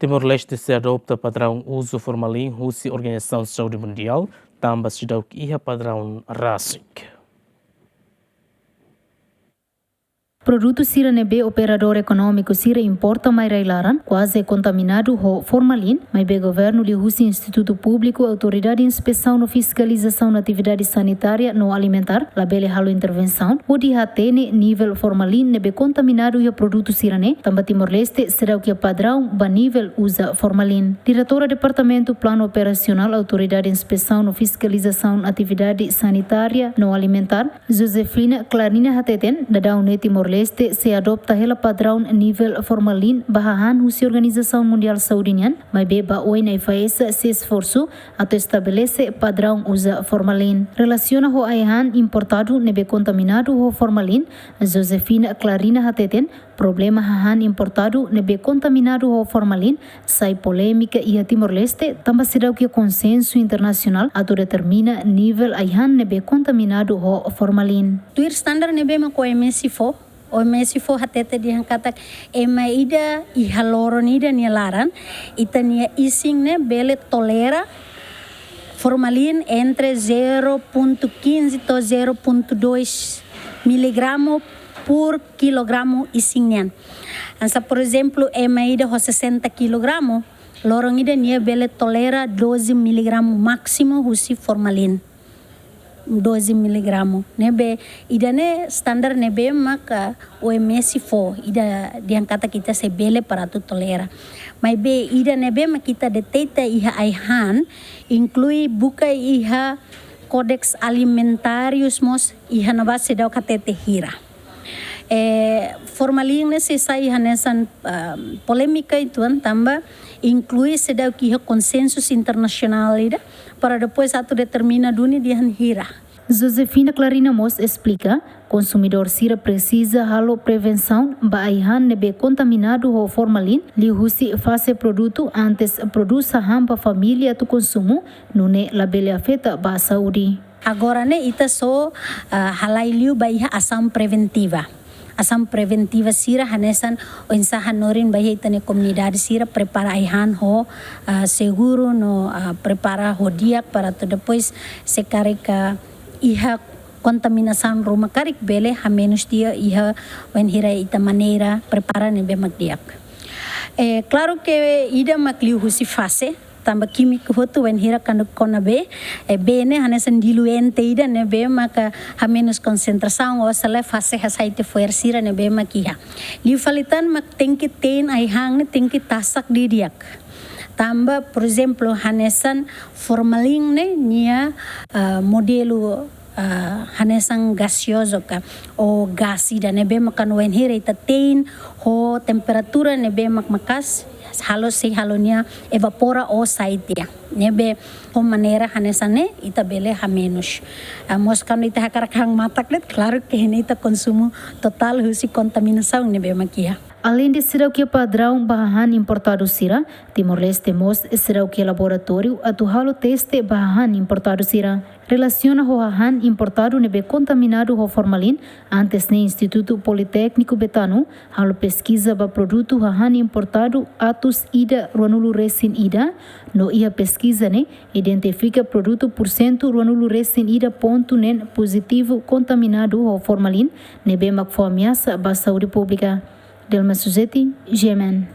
Timor-Leste se adopta padrão uso formalin Rússia Organização de Saúde Mundial, também se dá o padrão RASIC. Produto sira nebe operador econômico sira importa mais railaran, quase contaminado ho formalin, mas be governo de Rússia Instituto Público, Autoridade de Inspeção e Fiscalização na Atividade Sanitária no Alimentar, labele halo intervenção, o de hatene nível formalin nebe contaminado e produto sira ne, também Timor-Leste será o que é padrão ba nível usa formalin. Diretora Departamento Plano Operacional, Autoridade de Inspeção e Fiscalização na Atividade Sanitária no Alimentar, Josefina Clarina Hateten, da Daune Timor-Leste se adopta hela padrão nível formalin bahahan Rússia Organização Mundial Saúde, mas beba oina faesa se esforço até estabelece padrão usa formalin. Relaciona ho aihan importado nebe contaminado ho formalin, Josefina Clarina Hateten, problema hahan importado nebe contaminado ho formalin, sai polêmica e a Timor-Leste também será o que consenso internacional ato determina nível aihan nebe contaminado ho formalin. Tuir standar nebe ma ko MSFO OMS fo hatete diangkata ema ida I haloron ida ni laran itania ising ne bele tolera formalin entre 0.15 to 0.2 miligramo por kilogramo isingnian. Ansa por exemplo ema ida ho 60 kilogramo lorong ida ni bele tolera 12 miligramo máximo husi formalin. 12 miligramo nebe idane standar nebe maka OMS fo ida diangkata kita sebele para tu tolera mas be ida nebe ma kita detecta iha aihan inclui buka iha Codex Alimentarius mos iha nava sedau katete hira formalin nesse sai hanesan polêmica ituan tambah inclui sedau que consensus internacional ida para depois atu determina dunia dihan hira. Josefina Clarina Mos explica, consumidor sira precisa halo prevenção ba aihan nebe contaminado ho formalin li husi fase produto antes produza hampa família tu consumo nune labele afeta ba saúde. Agora ne ita so halai liu ba iha asam preventiva. Asam preventiva sira hanesan o insahan norin bahia itane comunidade sira prepara aihan ho seguro no prepara ho diak para tu depois se carika iha contaminação rumah karik bele ha menos dia iha wen hira ita maneira prepara nebe magdiak. Claro que ida makliu husi fase tambah químico hotu wen hira kanu konabe bene hanesan diluente ida nebe maka ha menos concentração o sala fase hasaite fuersira nebe makiha liu falitan mak tengki ten ai hang tengki tasak didiak tambah por exemplo hanesan formalin ne nia modelo hanesan gaseoso ka o gas ida nebe makan wen hira ita ten ho temperatura nebe makas halo si halonya evapora o saitia nebe o maneira hanesane ita bele ha menos mos kanu ita hakarakang matak let claro que ita consumo total husi contaminação nebe makia. Além de ser o que padrão bahan importado sira, Timor-Leste mos será o que laboratório atual teste bahan importado sira. Relaciona o bahan importado nebe contaminado ho formalin antes no Instituto Politécnico Betano, halo pesquisa ba produto bahan importado atus ida ruanulo resin ida, no ia pesquisa ne identifica produto porcento ruanulo resin ida ponto nen positivo contaminado ho formalin nebe mak fo ameaça ba saúde pública. Delma Suzeti, Yemen.